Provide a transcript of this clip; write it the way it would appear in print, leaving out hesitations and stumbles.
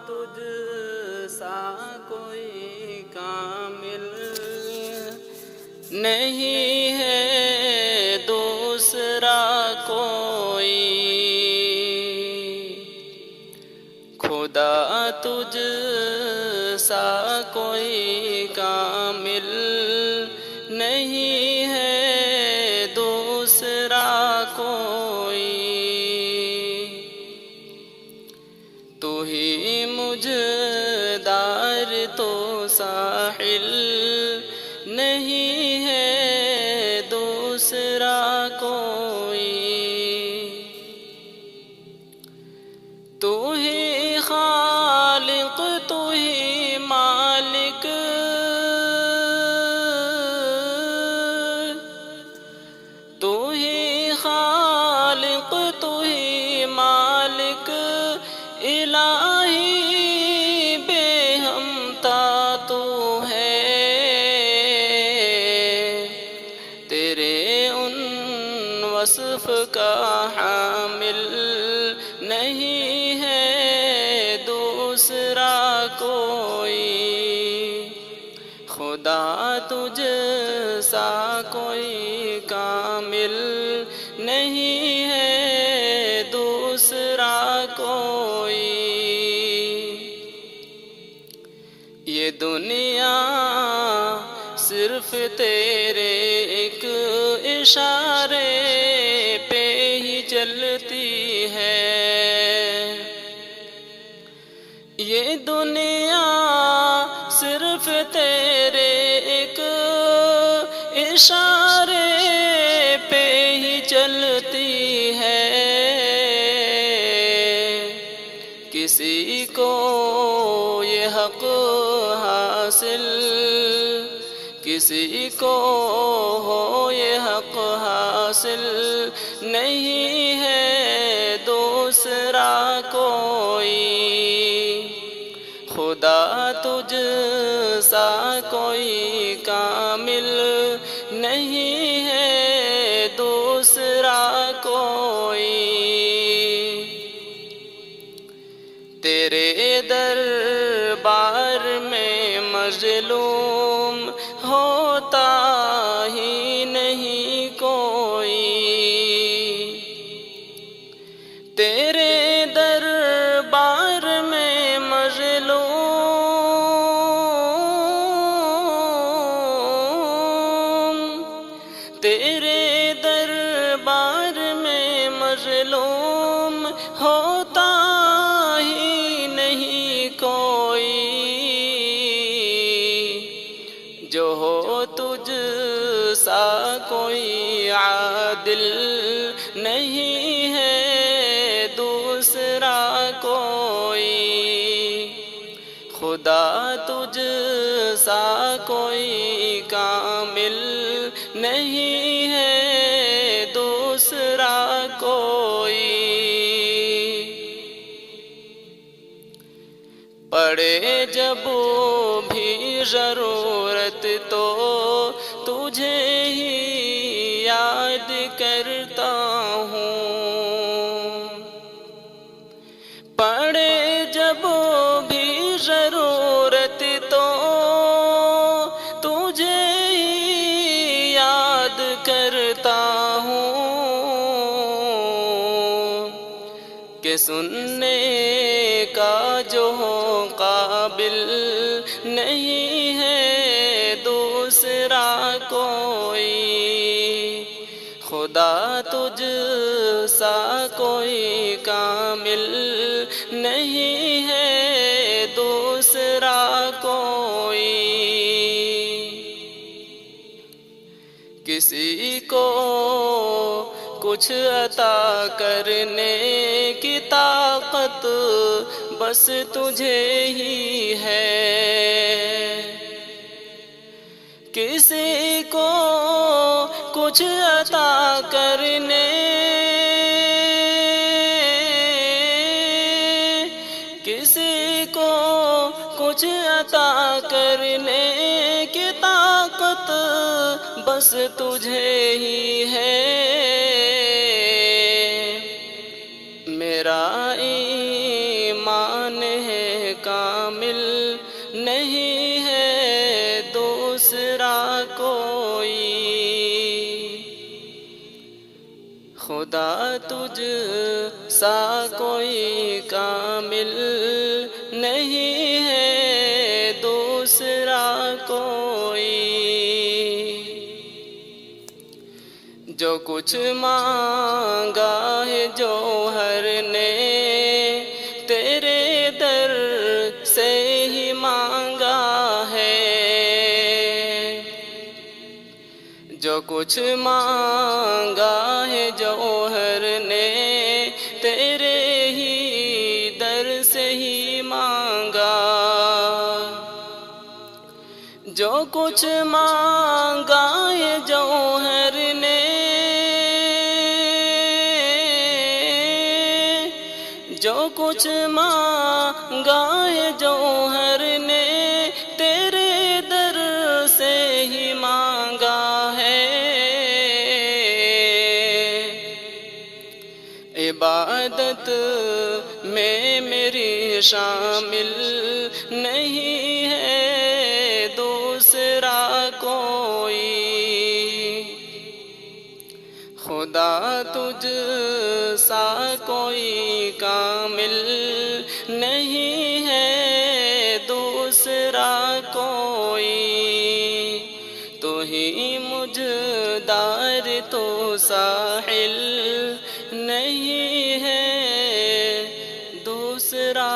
تجھ سا کوئی کامل نہیں ہے دوسرا کوئی، خدا تجھ سا کوئی کامل نہیں ہے دوسرا کوئی، تو ہی مجھ دار تو ساحل نہیں ہے دوسرا کوئی، تو ہی خالق تو ہی مالک، تو ہی خالق تو ہی مالک، الہی بے ہمتا تو ہے، تیرے ان وصف کا حامل نہیں ہے دوسرا کوئی، خدا تجھ سا کوئی کامل نہیں ہے دوسرا کوئی، یہ دنیا صرف تیرے ایک اشارے پہ ہی چلتی ہے، یہ دنیا صرف تیرے ایک اشارے پہ ہی چلتی ہے، کسی کو یہ حق حاصل، کسی کو ہو یہ حق حاصل نہیں ہے دوسرا کوئی، خدا تجھ سا کوئی کامل نہیں ہے دوسرا کوئی، تیرے دربار میں مظلوم ہوتا ہی نہیں کوئی، تیرے دربار میں مظلوم، تیرے دربار میں مظلوم ہوتا ہی نہیں کوئی، جو ہو تجھ سا کوئی عادل نہیں ہے دوسرا کوئی، خدا تجھ سا کوئی کامل نہیں ہے دوسرا کوئی، پڑے جب بھی ضرورت تو تجھے ہی یاد کرتا ہوں، پڑے جب بھی ضرورت تو تجھے ہی یاد کرتا ہوں، کہ سننے کا جو ہو قابل نہیں ہے دوسرا کوئی، خدا تجھ سا کوئی کامل نہیں ہے دوسرا کوئی، کسی کو کچھ عطا کرنے کی طاقت بس تجھے ہی ہے، کسی کو کچھ عطا کرنے، کسی کو کچھ عطا کرنے کی طاقت بس تجھے ہی ہے، میرا ایمان ہے کامل نہیں ہے دوسرا کوئی، خدا تجھ سا کوئی کامل نہیں ہے دوسرا کوئی، جو کچھ مانگا ہے جوہر نے تیرے در سے ہی مانگا ہے، جو کچھ مانگا ہے جوہر نے تیرے ہی در سے ہی مانگا، جو کچھ مانگا ہے جوہر نے، جو کچھ مانگا ہے جوہر نے تیرے در سے ہی مانگا ہے، عبادت میں میری شامل نہیں ہے دوسرا کوئی، خدا تجھ سا کوئی کامل نہیں ہے دوسرا کوئی، تو ہی مجھ دار تو ساحل نہیں ہے دوسرا